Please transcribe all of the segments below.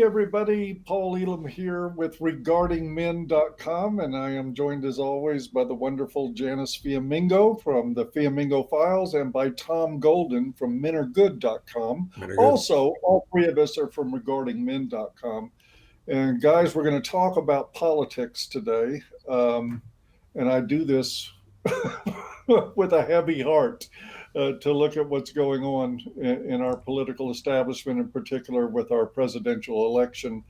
Hey everybody, Paul Elam here with regardingmen.com, and I am joined as always by the wonderful Janice Fiamingo from the Fiamingo Files and by Tom Golden from menargood.com. Very good. Also, all three of us are from regardingmen.com. And guys, we're going to talk about politics today. And I do this with a heavy heart to look at what's going on in our political establishment, in particular with our presidential election.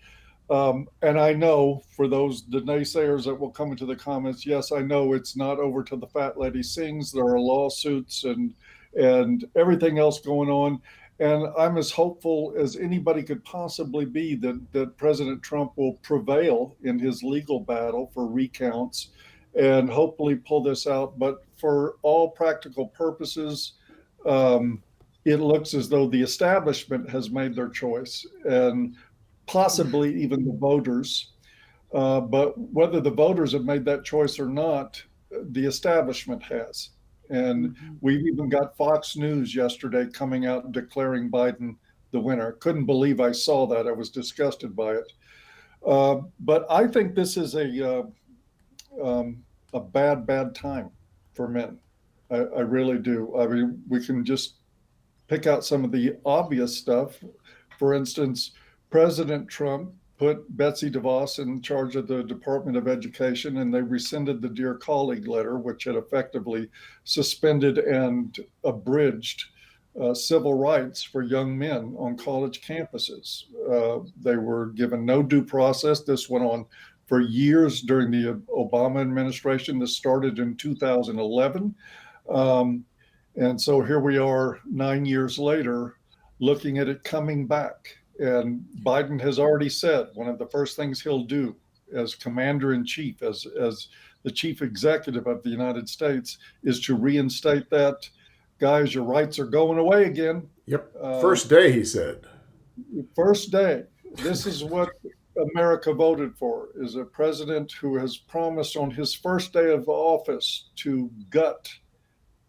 And I know for the naysayers that will come into the comments, yes, I know it's not over till the fat lady sings. There are lawsuits and everything else going on. And I'm as hopeful as anybody could possibly be that President Trump will prevail in his legal battle for recounts and hopefully pull this out. But for all practical purposes, it looks as though the establishment has made their choice and possibly even the voters. But whether the voters have made that choice or not, the establishment has. And we've even got Fox News yesterday coming out and declaring Biden the winner. Couldn't believe I saw that. I was disgusted by it. But I think this is a bad time for men. I really do. I mean, we can just pick out some of the obvious stuff. For instance, President Trump put Betsy DeVos in charge of the Department of Education, and they rescinded the Dear Colleague letter, which had effectively suspended and abridged civil rights for young men on college campuses. They were given no due process. This went on for years during the Obama administration. This started in 2011. And so here we are 9 years later, looking at it coming back. And Biden has already said one of the first things he'll do as commander in chief, as the chief executive of the United States, is to reinstate that. Guys, your rights are going away again. Yep. First day, he said. First day. This is what America voted for, is a president who has promised on his first day of office to gut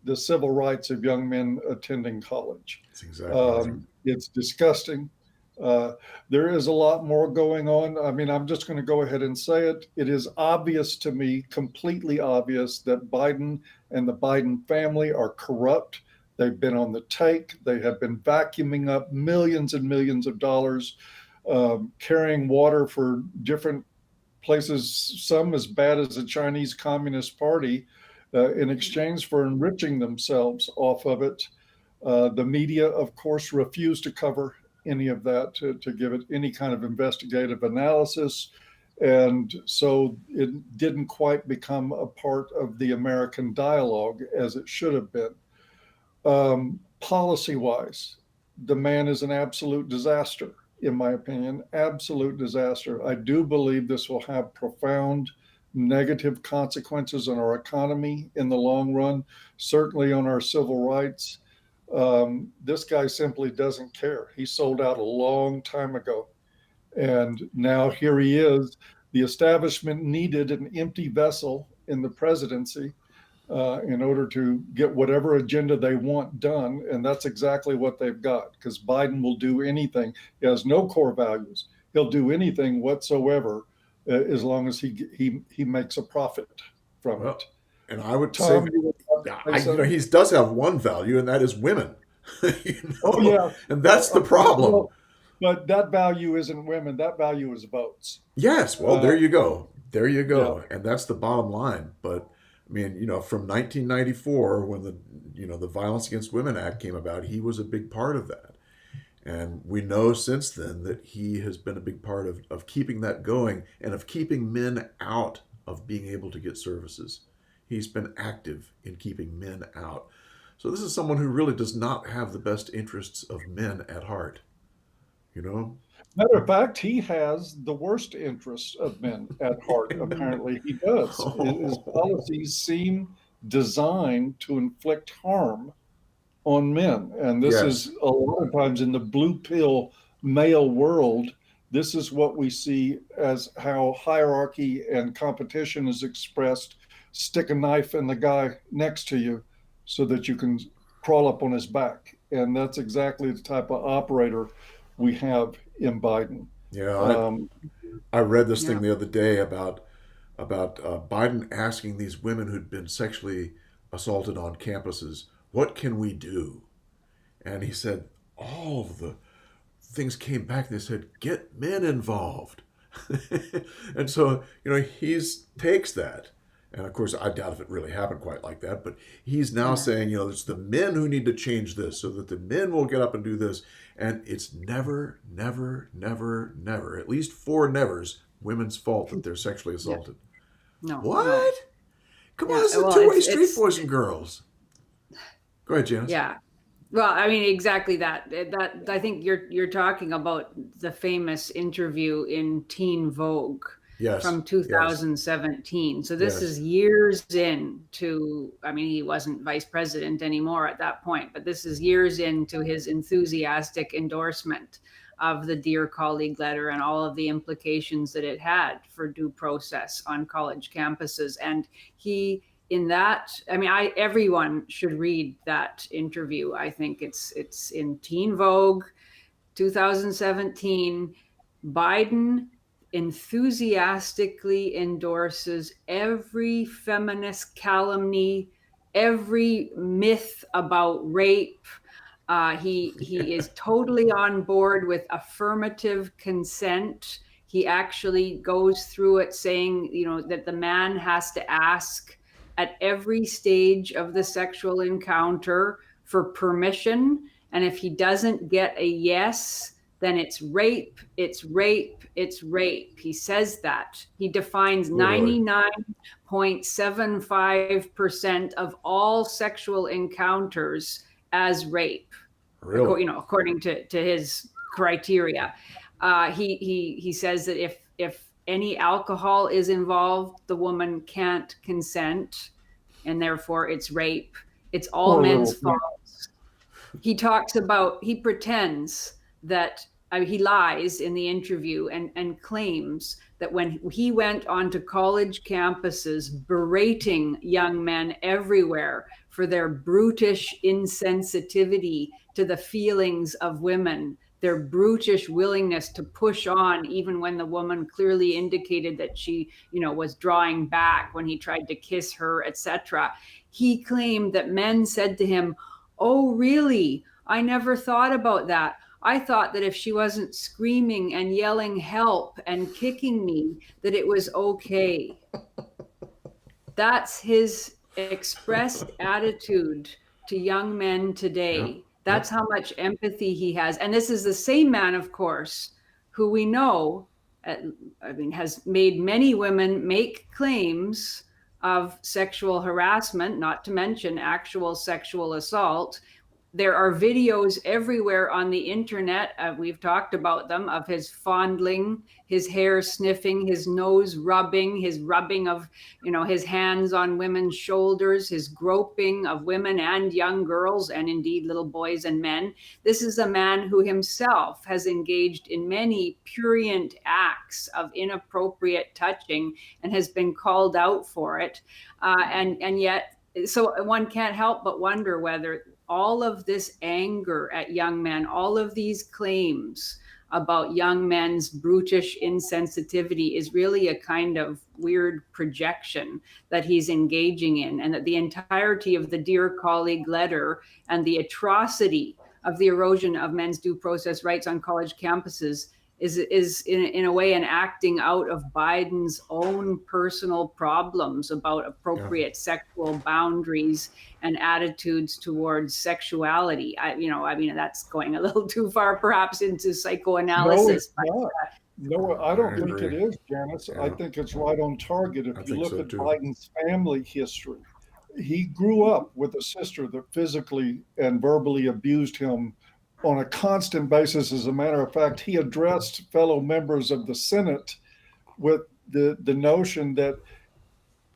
the civil rights of young men attending college. That's exactly It's disgusting. There is a lot more going on. I mean, I'm just going to go ahead and say it. It is obvious to me, completely obvious, that Biden and the Biden family are corrupt. They've been on the take. They have been vacuuming up millions and millions of dollars, carrying water for different places, some as bad as the Chinese Communist Party, in exchange for enriching themselves off of it. The media, of course, refused to cover any of that, to give it any kind of investigative analysis. And so it didn't quite become a part of the American dialogue as it should have been. Policy-wise, the man is an absolute disaster, in my opinion, absolute disaster. I do believe this will have profound negative consequences on our economy in the long run, certainly on our civil rights. This guy simply doesn't care. He sold out a long time ago. And now here he is. The establishment needed an empty vessel in the presidency in order to get whatever agenda they want done. And that's exactly what they've got, because Biden will do anything. He has no core values. He'll do anything whatsoever as long as he makes a profit from it. And I would Tom, say he does have one value, and that is women. Oh, yeah. And that's the problem. Well, but that value isn't women. That value is votes. Yes. Well, there you go. There you go. Yeah. And that's the bottom line. But I mean, from 1994, when the Violence Against Women Act came about, he was a big part of that. And we know since then that he has been a big part of keeping that going and of keeping men out of being able to get services. He's been active in keeping men out. So this is someone who really does not have the best interests of men at heart. Matter of fact, he has the worst interests of men at heart, apparently. He does. His policies seem designed to inflict harm on men. And this Yes. is a lot of times in the blue pill male world. This is what we see as how hierarchy and competition is expressed. Stick a knife in the guy next to you so that you can crawl up on his back. And that's exactly the type of operator we have in Biden. Yeah, Um, I read this Yeah. thing the other day about Biden asking these women who'd been sexually assaulted on campuses, "What can we do?" And he said all of the things came back. They said, "Get men involved." And so, he's takes that. And of course, I doubt if it really happened quite like that, but he's now Yeah. saying, it's the men who need to change this so that the men will get up and do this. And it's never, never, never, never, at least four nevers, women's fault that they're sexually Yeah. assaulted. No, no. What? Come on, Yeah. this is a Well, two-way street, it's boys and girls. Go ahead, Janice. yeah. Well, I mean, exactly that. That I think you're talking about the famous interview in Teen Vogue Yes, from yes, 2017. So this yes. is years into, I mean, he wasn't vice president anymore at that point, but this is years into his enthusiastic endorsement of the Dear Colleague letter and all of the implications that it had for due process on college campuses. And he in that, I mean, everyone should read that interview. I think it's in Teen Vogue 2017. Biden enthusiastically endorses every feminist calumny, every myth about rape. He is totally on board with affirmative consent. He actually goes through it saying, that the man has to ask at every stage of the sexual encounter for permission. And if he doesn't get a yes, then it's rape, it's rape, it's rape. He says that. He defines Literally. 99.75% of all sexual encounters as rape, Really? according to his criteria. He says that if any alcohol is involved, the woman can't consent, and therefore it's rape. It's all poor men's little thing. fault. He pretends that he lies in the interview and claims that when he went onto college campuses berating young men everywhere for their brutish insensitivity to the feelings of women, their brutish willingness to push on even when the woman clearly indicated that she was drawing back when he tried to kiss her, etc. He claimed that men said to him, "Oh, really? I never thought about that. I thought that if she wasn't screaming and yelling help and kicking me, that it was okay." That's his expressed attitude to young men Yep, today. That's yep. how much empathy he has. And this is the same man, of course, who we know, has made many women make claims of sexual harassment, not to mention actual sexual assault. There are videos everywhere on the internet. We've talked about them, of his fondling, his hair sniffing, his nose rubbing, his rubbing of, his hands on women's shoulders, his groping of women and young girls, and indeed little boys and men. This is a man who himself has engaged in many prurient acts of inappropriate touching and has been called out for it. And yet, so one can't help but wonder whether all of this anger at young men, all of these claims about young men's brutish insensitivity is really a kind of weird projection that he's engaging in, and that the entirety of the Dear Colleague letter and the atrocity of the erosion of men's due process rights on college campuses is in a way an acting out of Biden's own personal problems about Yeah. appropriate sexual boundaries and attitudes towards sexuality. I mean, that's going a little too far, perhaps, into No, it's psychoanalysis. But not. No, I I don't think it agree. is, Janice. I Yeah, think it's right on target. I If you think look so at too. Biden's family history, he grew up with a sister that physically and verbally abused him on a constant basis. As a matter of fact, he addressed fellow members of the Senate with the notion that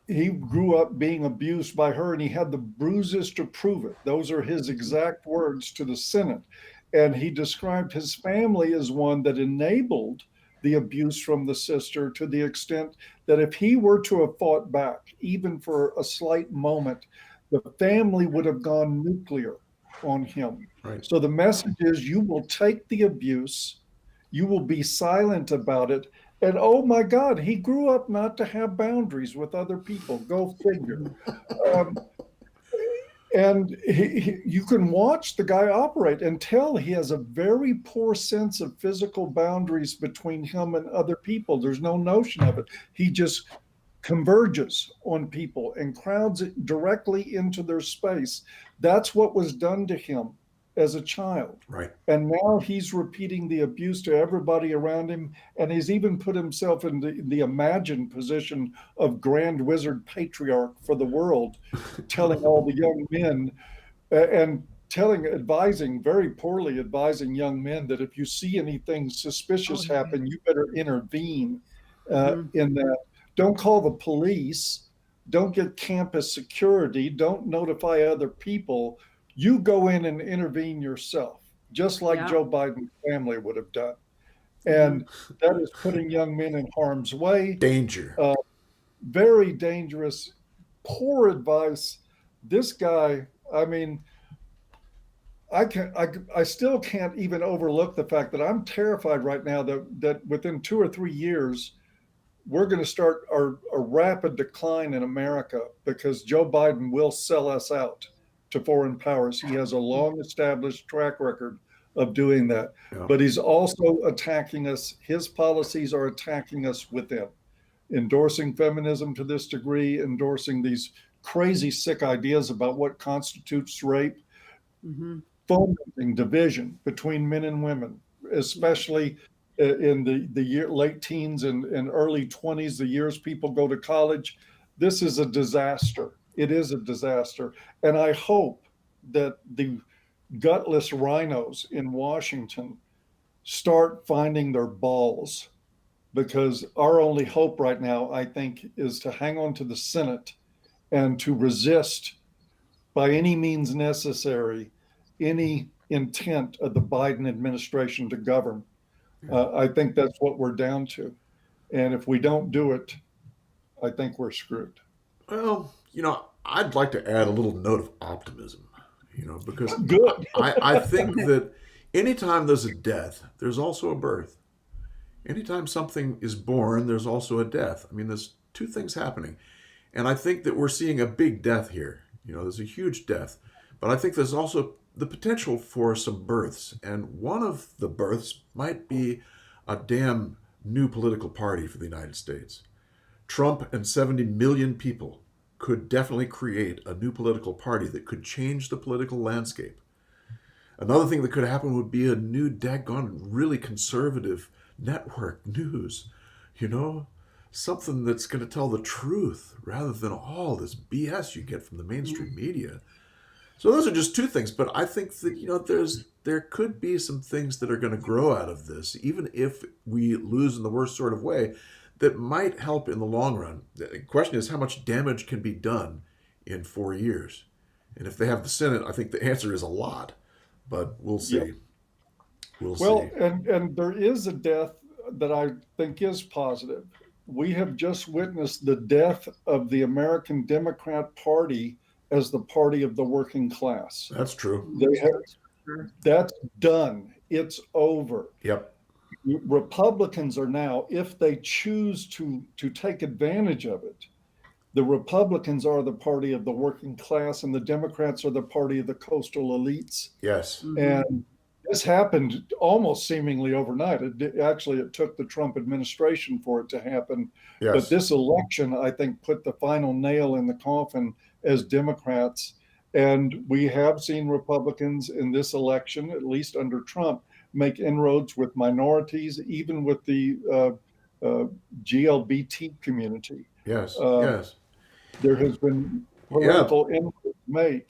he grew up being abused by her and he had the bruises to prove it. Those are his exact words to the Senate. And he described his family as one that enabled the abuse from the sister, to the extent that if he were to have fought back, even for a slight moment, the family would have gone nuclear on him. Right. So the message is, you will take the abuse, You will be silent about it. And oh my God, he grew up not to have boundaries with other people. Go figure. Um, and you can watch the guy operate and tell he has a very poor sense of physical boundaries between him and other people. There's no notion of it. He just converges on people and crowds it directly into their space. That's what was done to him as a child. Right. And now he's repeating the abuse to everybody around him. And he's even put himself in the imagined position of grand wizard patriarch for the world, telling all the young men and advising, very poorly advising young men that if you see anything suspicious happen, you better intervene in that. Don't call the police. Don't get campus security. Don't notify other people. You go in and intervene yourself, just like Joe Biden's family would have done. And that is putting young men in harm's way. Danger. Very dangerous, poor advice. This guy, I mean, I still can't even overlook the fact that I'm terrified right now that within 2 or 3 years, we're going to start a rapid decline in America because Joe Biden will sell us out to foreign powers. He has a long established track record of doing that. Yeah. But he's also attacking us. His policies are attacking us within, endorsing feminism to this degree, endorsing these crazy, sick ideas about what constitutes rape, fomenting division between men and women, especially in the late teens and early 20s, the years people go to college. This is a disaster. It is a disaster. And I hope that the gutless rhinos in Washington start finding their balls, because our only hope right now, I think, is to hang on to the Senate and to resist by any means necessary any intent of the Biden administration to govern. I think that's what we're down to. And if we don't do it, I think we're screwed. Well, I'd like to add a little note of optimism, because Good. I think that anytime there's a death, there's also a birth. Anytime something is born, there's also a death. I mean, there's two things happening. And I think that we're seeing a big death here. There's a huge death. But I think there's also the potential for some births. And one of the births might be a damn new political party for the United States. Trump and 70 million people could definitely create a new political party that could change the political landscape. Another thing that could happen would be a new daggone really conservative network news, something that's going to tell the truth rather than all this BS you get from the mainstream media. So those are just two things, but I think that there could be some things that are going to grow out of this, even if we lose in the worst sort of way, that might help in the long run. The question is how much damage can be done in 4 years. And if they have the Senate, I think the answer is a lot, but we'll see. Yeah. We'll see. And there is a death that I think is positive. We have just witnessed the death of the American Democrat Party as the party of the working class. That's true. That's done. It's over. Yep. Republicans are now, if they choose to take advantage of it, the Republicans are the party of the working class and the Democrats are the party of the coastal elites. Yes. And this happened almost seemingly overnight. It took the Trump administration for it to happen. Yes. But this election, I think, put the final nail in the coffin as Democrats. And we have seen Republicans in this election, at least under Trump, make inroads with minorities, even with the GLBT community. Yes, yes. There has been political inroads made.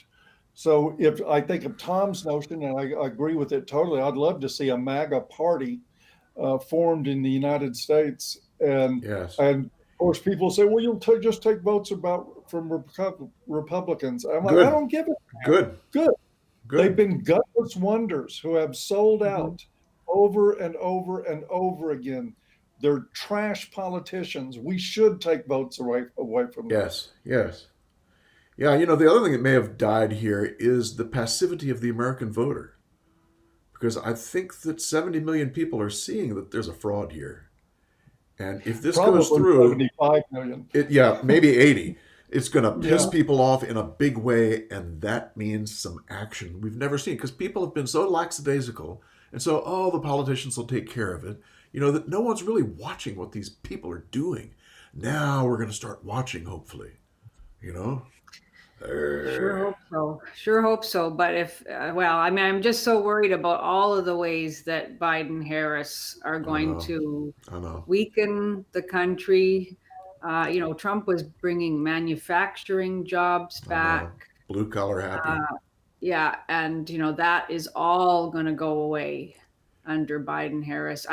So I think of Tom's notion, and I agree with it totally, I'd love to see a MAGA party formed in the United States. And of course, people say, well, you'll just take votes from Republicans. I'm like, I don't give it. Good. They've been gutless wonders who have sold out over and over and over again. They're trash politicians. We should take votes away from them. Yes. Yeah, the other thing that may have died here is the passivity of the American voter. because I think that 70 million people are seeing that there's a fraud here. And if this goes Probably through, 75 million. yeah, maybe 80. It's going to piss Yeah. people off in a big way, and that means some action we've never seen because people have been so lackadaisical. And so, oh, the politicians will take care of it. That no one's really watching what these people are doing. Now we're going to start watching, hopefully. You know? Sure hope so. Sure hope so. But well, I mean, I'm just so worried about all of the ways that Biden Harris are going to I know. weaken the country. Trump was bringing manufacturing jobs back. Blue collar happy. Yeah, and that is all going to go away under Biden Harris.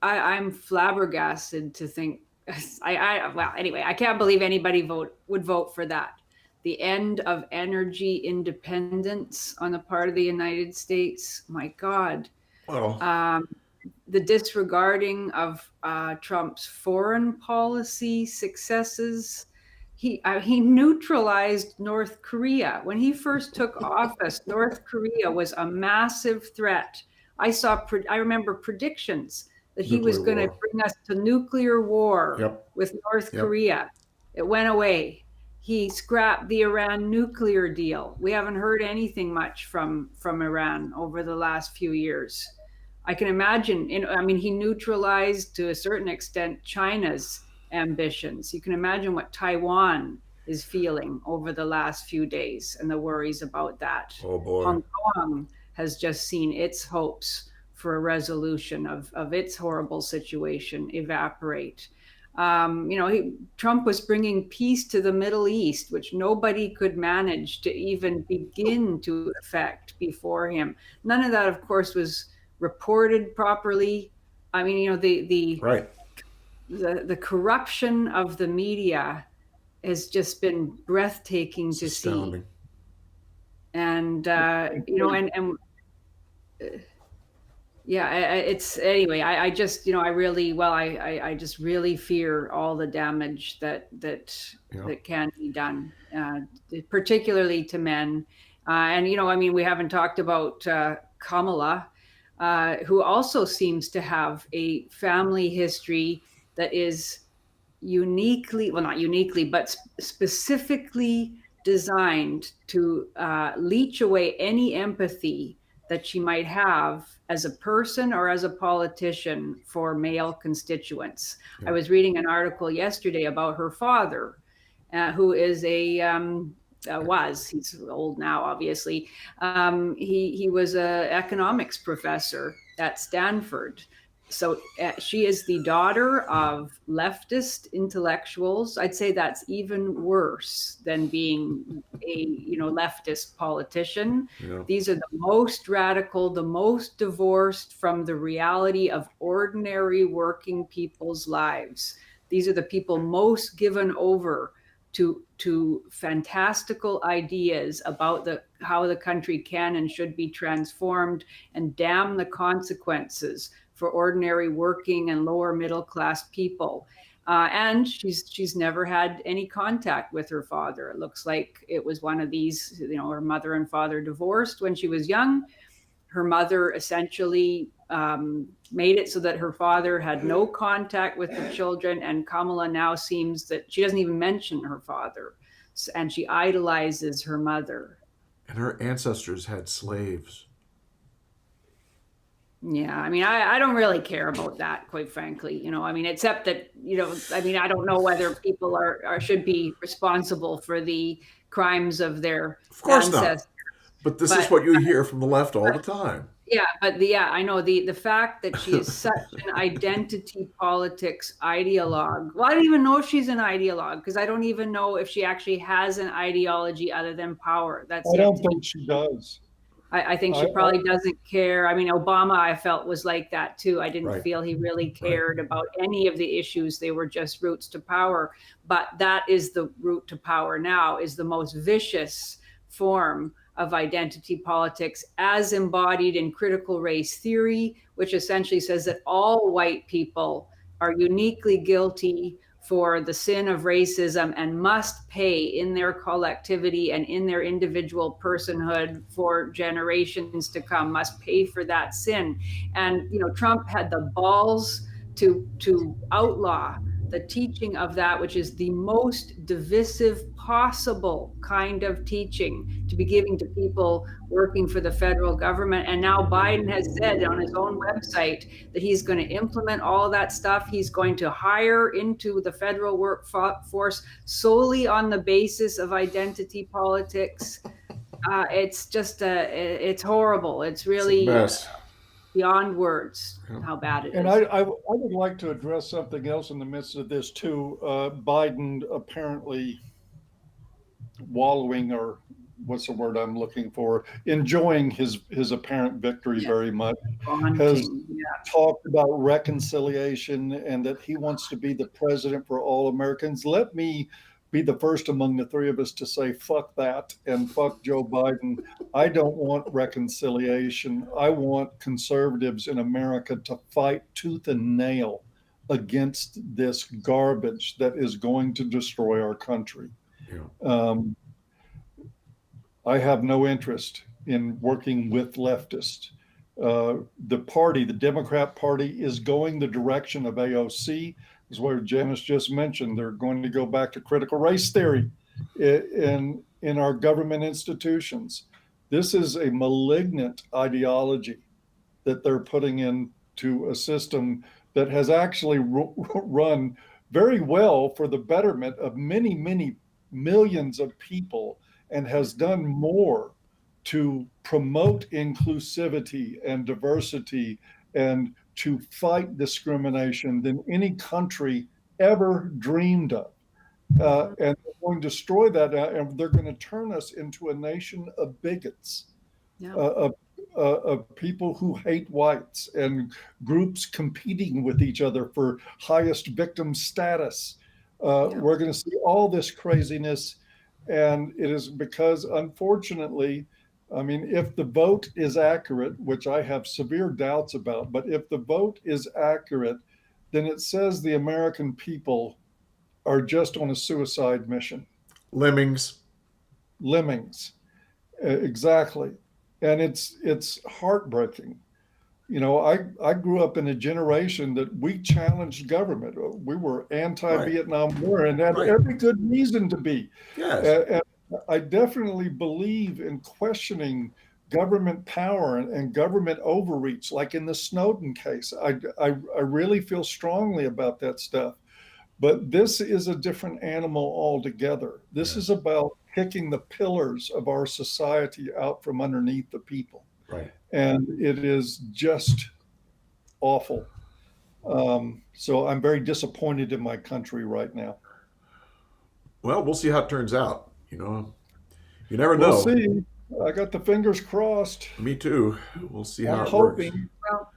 I'm flabbergasted to think. Well, anyway, I can't believe anybody would vote for that. The end of energy independence on the part of the United States. My God. Well, The disregarding of Trump's foreign policy successes. He neutralized North Korea. When he first took office, North Korea was a massive threat. I remember predictions that he was going to bring us to nuclear war with North Korea. It went away. He scrapped the Iran nuclear deal. We haven't heard anything much from Iran over the last few years. I can imagine, he neutralized to a certain extent China's ambitions. You can imagine what Taiwan is feeling over the last few days and the worries about that. Oh boy. Hong Kong has just seen its hopes for a resolution of its horrible situation evaporate. Trump was bringing peace to the Middle East, which nobody could manage to even begin to affect before him. None of that, of course, was reported properly. I mean, the corruption of the media has just been breathtaking to see. And it's anyway. I just really fear all the damage that can be done, particularly to men. We haven't talked about Kamala. Who also seems to have a family history that is not uniquely, but specifically designed to leach away any empathy that she might have as a person or as a politician for male constituents. I was reading an article yesterday about her father, who is he's old now, obviously. He was an economics professor at Stanford. So she is the daughter of leftist intellectuals. I'd say that's even worse than being a leftist politician. Yeah. These are the most radical, the most divorced from the reality of ordinary working people's lives. These are the people most given over to fantastical ideas about how the country can and should be transformed, and damn the consequences for ordinary working and lower middle class people. And she's never had any contact with her father. It looks like it was one of these, her mother and father divorced when she was young. Her mother essentially made it so that her father had no contact with the children, and Kamala now seems that she doesn't even mention her father, and she idolizes her mother. And her ancestors had slaves. Yeah, I don't really care about that, quite frankly. Except that I don't know whether people are should be responsible for the crimes of their ancestors. Not. But this is what you hear from the left all the time. Yeah, but I know the fact that she is such an identity politics ideologue. Well, I don't even know if she's an ideologue, because I don't even know if she actually has an ideology other than power. I don't think she does. I think she probably doesn't care. Obama, I felt, was like that too. I didn't feel he really cared about any of the issues. They were just routes to power. But that is the route to power now, is the most vicious form of identity politics as embodied in critical race theory, which essentially says that all white people are uniquely guilty for the sin of racism and must pay in their collectivity and in their individual personhood for generations to come, must pay for that sin. And, Trump had the balls to outlaw the teaching of that, which is the most divisive possible kind of teaching to be giving to people working for the federal government. And now Biden has said on his own website that he's going to implement all of that stuff. He's going to hire into the federal workforce solely on the basis of identity politics. It's just, it's horrible. It's really beyond words how bad it is. And I would like to address something else in the midst of this too. Biden apparently wallowing, or what's the word I'm looking for, enjoying his apparent victory very much, has talked about reconciliation and that he wants to be the president for all Americans. Let me be the first among the three of us to say, fuck that and fuck Joe Biden. I don't want reconciliation. I want conservatives in America to fight tooth and nail against this garbage that is going to destroy our country. Yeah. I have no interest in working with leftists. The party, the Democrat Party, is going the direction of AOC. Is what Janice just mentioned. They're going to go back to critical race theory in our government institutions. This is a malignant ideology that they're putting into a system that has actually run very well for the betterment of many, many millions of people, and has done more to promote inclusivity and diversity and to fight discrimination than any country ever dreamed of. And they're going to destroy that, and they're going to turn us into a nation of bigots, of people who hate whites, and groups competing with each other for highest victim status. We're going to see all this craziness, and it is because, unfortunately, I mean, if the vote is accurate, which I have severe doubts about, but if the vote is accurate, then it says the American people are just on a suicide mission. Lemmings. Exactly. And it's heartbreaking. I grew up in a generation that we challenged government. We were anti-Vietnam War, and had every good reason to be. Yes. And I definitely believe in questioning government power and government overreach, like in the Snowden case. I really feel strongly about that stuff. But this is a different animal altogether. This is about picking the pillars of our society out from underneath the people. Right. And it is just awful. So I'm very disappointed in my country right now. Well, we'll see how it turns out. You never know. We'll see. I got the fingers crossed. Me too. We'll see how I'm it hoping. works.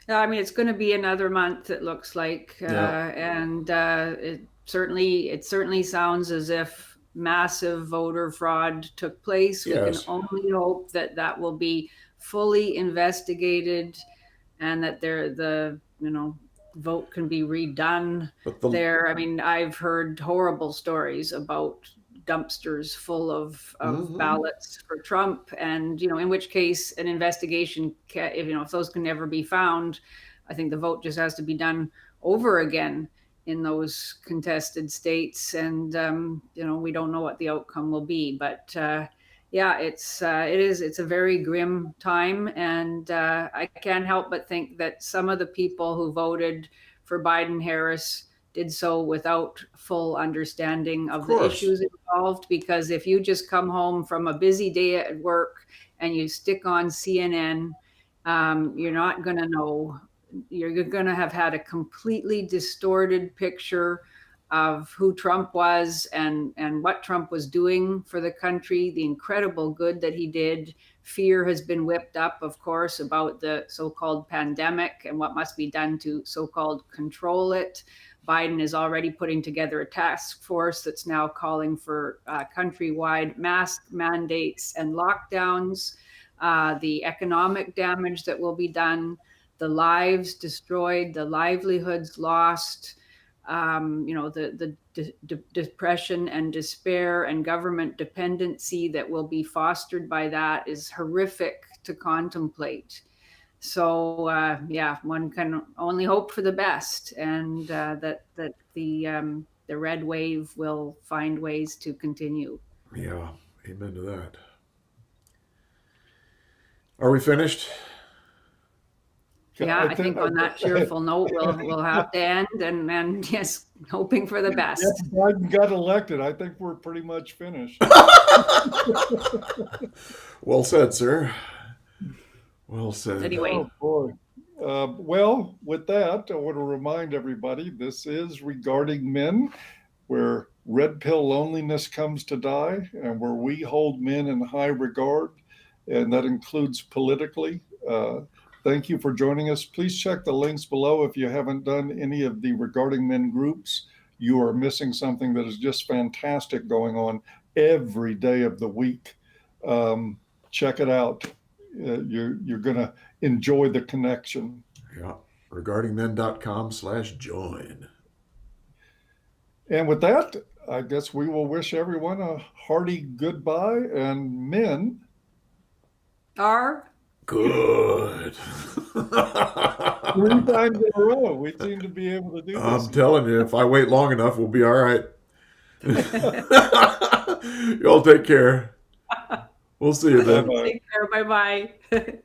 Well, I mean, it's going to be another month, it looks like, and it certainly sounds as if massive voter fraud took place. We can only hope that will be fully investigated, and that the vote can be redone there. I mean, I've heard horrible stories about dumpsters full of ballots for Trump, and in which case an investigation, if those can never be found, I think the vote just has to be done over again in those contested states, and we don't know what the outcome will be, but it's a very grim time, and I can't help but think that some of the people who voted for Biden-Harris did so without full understanding of the issues involved, because if you just come home from a busy day at work and you stick on CNN, you're not going to know. You're going to have had a completely distorted picture of who Trump was and what Trump was doing for the country, the incredible good that he did. Fear has been whipped up, of course, about the so-called pandemic and what must be done to so-called control it. Biden is already putting together a task force that's now calling for countrywide mask mandates and lockdowns, the economic damage that will be done, the lives destroyed, the livelihoods lost. the depression and despair and government dependency that will be fostered by that is horrific to contemplate. So one can only hope for the best, and that the red wave will find ways to continue. Yeah, amen to that. Are we finished? Yeah, I think on that cheerful note, we'll have to end, and yes, hoping for the best. If Biden got elected, I think we're pretty much finished. Well said, sir. Well said. Anyway. Oh, boy. Well, with that, I want to remind everybody this is Regarding Men, where red pill loneliness comes to die, and where we hold men in high regard, and that includes politically. Thank you for joining us. Please check the links below if you haven't done any of the Regarding Men groups. You are missing something that is just fantastic going on every day of the week. Check it out. You're going to enjoy the connection. Yeah. regardingmen.com/join. And with that, I guess we will wish everyone a hearty goodbye, and men are good. 3 times in a row. We seem to be able to do this. I'm telling you, if I wait long enough, we'll be all right. Y'all take care. We'll see you then. Take care. Bye-bye.